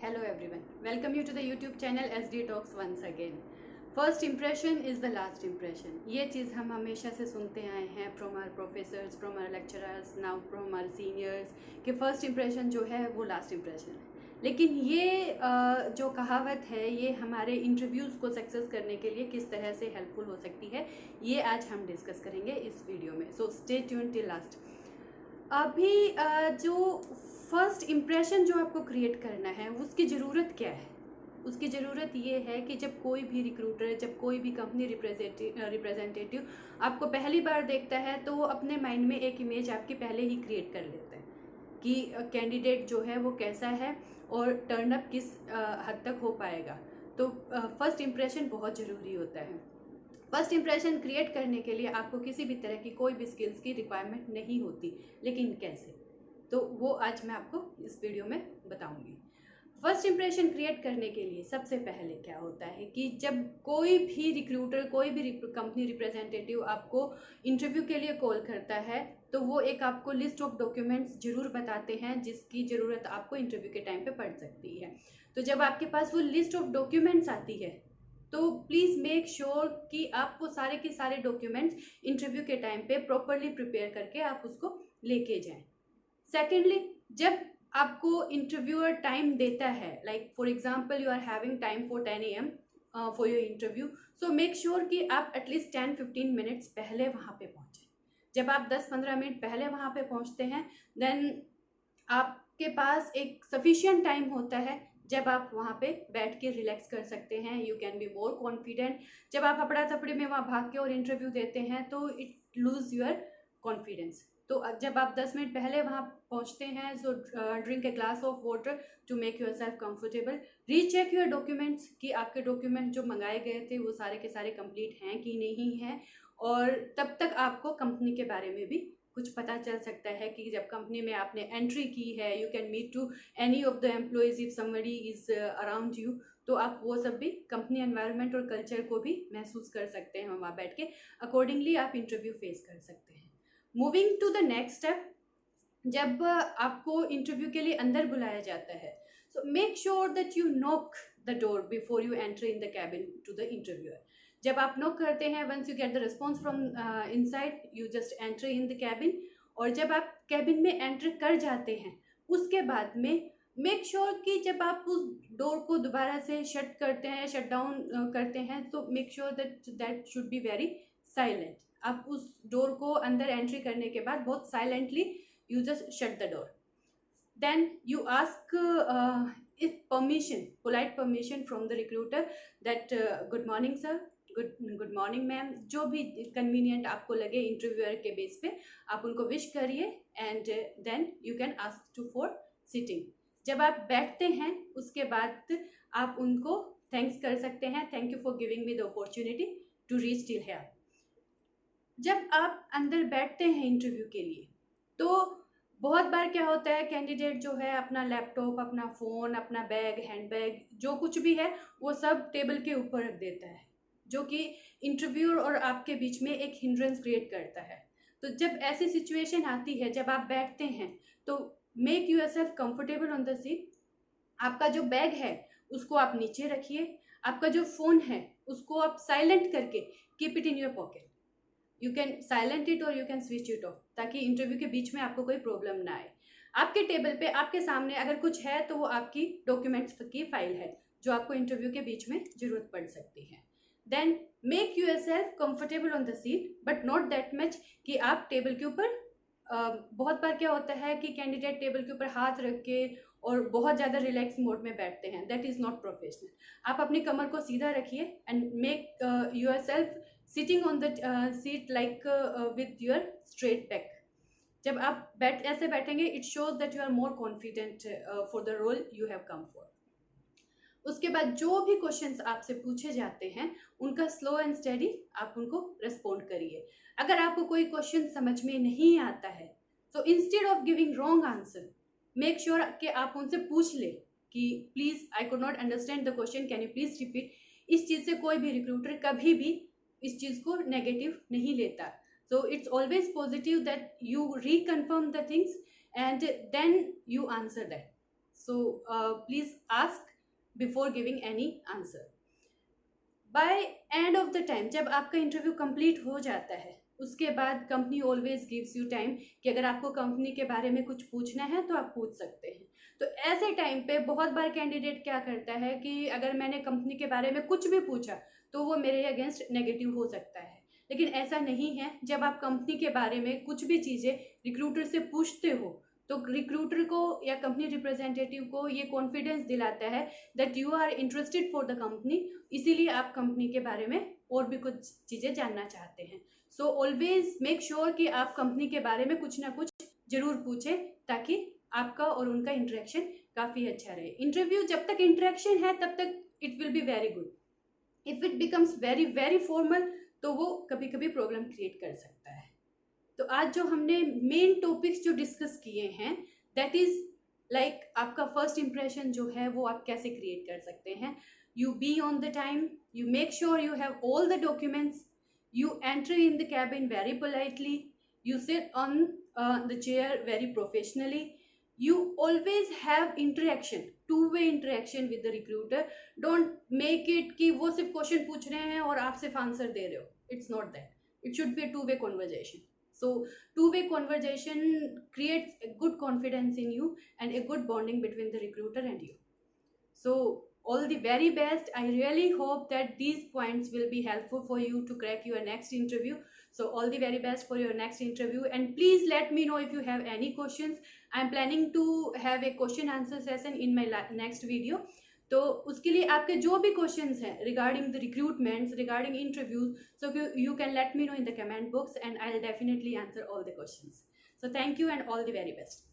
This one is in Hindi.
Hello everyone, welcome you to the YouTube channel SD Talks once again. First impression is the last impression. ये चीज़ हम हमेशा से सुनते आए हैं from our professors, from our lecturers, now from our seniors कि first impression जो है वो last impression है. लेकिन ये जो कहावत है ये हमारे इंटरव्यूज़ को सक्सेस करने के लिए किस तरह से हेल्पफुल हो सकती है ये आज हम डिस्कस करेंगे इस वीडियो में. So stay tuned till last. अभी जो फर्स्ट इम्प्रेशन जो आपको क्रिएट करना है उसकी ज़रूरत क्या है? उसकी ज़रूरत ये है कि जब कोई भी रिक्रूटर, जब कोई भी कंपनी रिप्रेजेंटेटिव आपको पहली बार देखता है तो वो अपने माइंड में एक इमेज आपकी पहले ही क्रिएट कर लेता है कि कैंडिडेट जो है वो कैसा है और टर्न अप किस हद तक हो पाएगा. तो फर्स्ट इम्प्रेशन बहुत ज़रूरी होता है. फर्स्ट इंप्रेशन क्रिएट करने के लिए आपको किसी भी तरह की कोई भी स्किल्स की रिक्वायरमेंट नहीं होती, लेकिन कैसे, तो वो आज मैं आपको इस वीडियो में बताऊंगी. फर्स्ट इंप्रेशन क्रिएट करने के लिए सबसे पहले क्या होता है कि जब कोई भी रिक्रूटर, कोई भी कंपनी रिप्रेजेंटेटिव आपको इंटरव्यू के लिए कॉल करता है तो वो एक आपको लिस्ट ऑफ डॉक्यूमेंट्स ज़रूर बताते हैं जिसकी ज़रूरत आपको इंटरव्यू के टाइम पे पड़ सकती है. तो जब आपके पास वो लिस्ट ऑफ डॉक्यूमेंट्स आती है तो प्लीज़ मेक श्योर कि आप वो सारे के सारे डॉक्यूमेंट्स इंटरव्यू के टाइम पे प्रॉपरली प्रिपेयर करके आप उसको लेके जाएं. सेकेंडली, जब आपको इंटरव्यूअर टाइम देता है, like for example you are having time for 10 AM for your interview, so make sure कि आप एटलीस्ट 10-15 मिनट्स पहले वहाँ पे पहुँचें. जब आप 10-15 मिनट पहले वहाँ पे पहुँचते हैं देन आपके पास एक सफिशिएंट टाइम होता है जब आप वहाँ पे बैठ के रिलैक्स कर सकते हैं. You can be more confident. जब आप अपड़ा थपड़ी में वहाँ भाग के और इंटरव्यू देते हैं तो इट लूज योर कॉन्फिडेंस. तो जब आप 10 मिनट पहले वहाँ पहुँचते हैं so drink a glass of water to make yourself comfortable. Recheck your documents कि आपके डॉक्यूमेंट जो मंगाए गए थे वो सारे के सारे कंप्लीट हैं कि नहीं हैं. और तब तक आपको कंपनी के बारे में भी कुछ पता चल सकता है कि जब कंपनी में आपने एंट्री की है, you can meet to any of the employees if somebody is around you. तो आप वो सब भी कंपनी एनवायरनमेंट और कल्चर को भी महसूस कर सकते हैं वहाँ बैठ के. अकॉर्डिंगली आप इंटरव्यू फेस कर सकते हैं. Moving to the next step, जब आपको इंटरव्यू के लिए अंदर बुलाया जाता है so make sure that you knock the door before you enter in the cabin to the interviewer. जब आप नॉक करते हैं, once you get the response from inside, you just enter in the cabin. और जब आप कैबिन में एंटर कर जाते हैं उसके बाद में मेक श्योर कि जब आप उस डोर को दोबारा से शट करते हैं, शट डाउन करते हैं, तो make sure that that should be very silent. आप उस डोर को अंदर एंट्री करने के बाद बहुत silently you just shut the door. Then you ask permission, polite permission from the recruiter that good morning sir, good morning ma'am, जो भी कन्वीनियंट आपको लगे इंटरव्यूअर के बेस पे आप उनको विश करिए and then you can ask to for sitting. जब आप बैठते हैं उसके बाद आप उनको थैंक्स कर सकते हैं, thank you for giving me the opportunity to reach till here. जब आप अंदर बैठते हैं इंटरव्यू के लिए तो बहुत बार क्या होता है, कैंडिडेट जो है अपना लैपटॉप, अपना फ़ोन, अपना बैग, हैंड बैग, जो कुछ भी है वो सब टेबल के ऊपर रख देता है, जो कि इंटरव्यूअर और आपके बीच में एक हिंड्रेंस क्रिएट करता है. तो जब ऐसी सिचुएशन आती है, जब आप बैठते हैं तो make yourself comfortable on the seat. आपका जो बैग है उसको आप नीचे रखिए, आपका जो फ़ोन है उसको आप साइलेंट करके keep it in your pocket. You can silent it or you can switch it off ताकि इंटरव्यू के बीच में आपको कोई प्रॉब्लम ना आए. आपके टेबल पे आपके सामने अगर कुछ है तो वो आपकी डॉक्यूमेंट्स की फाइल है जो आपको इंटरव्यू के बीच में ज़रूरत पड़ सकती है. Then make yourself comfortable on the seat but not that much कि आप टेबल के ऊपर बहुत बार क्या होता है कि कैंडिडेट टेबल के ऊपर हाथ रख के और बहुत ज़्यादा रिलैक्स मोड में बैठते हैं. That is not professional. आप अपनी कमर को सीधा रखिए and make yourself sitting on the seat like with your straight back. जब आप ऐसे बैठेंगे it shows that you are more confident for the role you have come for. उसके बाद जो भी क्वेश्चंस आपसे पूछे जाते हैं उनका स्लो एंड स्टेडी आप उनको रिस्पॉन्ड करिए. अगर आपको कोई क्वेश्चन समझ में नहीं आता है तो instead of giving wrong answer make sure कि आप उनसे पूछ ले कि please I could not understand the question, can you please repeat. इस चीज़ से कोई भी रिक्रूटर कभी भी इस चीज़ को नेगेटिव नहीं लेता. So it's always positive that you reconfirm the things and then you answer that. So please ask before giving any answer. By end of the time, जब आपका इंटरव्यू कंप्लीट हो जाता है, उसके बाद company always gives you time कि अगर आपको कंपनी के बारे में कुछ पूछना है तो आप पूछ सकते हैं. तो ऐसे टाइम पे बहुत बार कैंडिडेट क्या करता है कि अगर मैंने कंपनी के बारे में कुछ भी पूछा तो वो मेरे अगेंस्ट नेगेटिव हो सकता है. लेकिन ऐसा नहीं है. जब आप कंपनी के बारे में कुछ भी चीज़ें रिक्रूटर से पूछते हो तो रिक्रूटर को या कंपनी रिप्रेजेंटेटिव को ये कॉन्फिडेंस दिलाता है that you are interested for the company, इसीलिए आप कंपनी के बारे में और भी कुछ चीज़ें जानना चाहते हैं. सो ऑलवेज मेक श्योर कि आप कंपनी के बारे में कुछ ना कुछ जरूर पूछें ताकि आपका और उनका इंटरेक्शन काफ़ी अच्छा रहे. इंटरव्यू जब तक इंटरेक्शन है तब तक it will be very good. If it becomes very very formal तो वो कभी कभी प्रॉब्लम क्रिएट कर सकता है. तो आज जो हमने मेन टॉपिक्स जो डिस्कस किए हैं, दैट इज़ लाइक आपका फर्स्ट इंप्रेशन जो है वो आप कैसे क्रिएट कर सकते हैं. You be on the time, you make sure you have all the documents, you enter in the cabin very politely, you sit on the chair very professionally, you always have interaction, two-way interaction with the recruiter. Don't make it कि वो सिर्फ क्वेश्चन पूछ रहे हैं और आप सिर्फ आंसर दे रहे हो. It's not that. It should be a two-way conversation. So two-way conversation creates a good confidence in you and a good bonding between the recruiter and you. So all the very best. I really hope that these points will be helpful for you to crack your next interview. So all the very best for your next interview, and please let me know if you have any questions. I'm planning to have a question answer session in my next video. तो उसके लिए आपके जो भी क्वेश्चंस हैं regarding the recruitments, regarding interviews, so you can let me know in the comment box and I will definitely answer all the questions. So thank you and all the very best.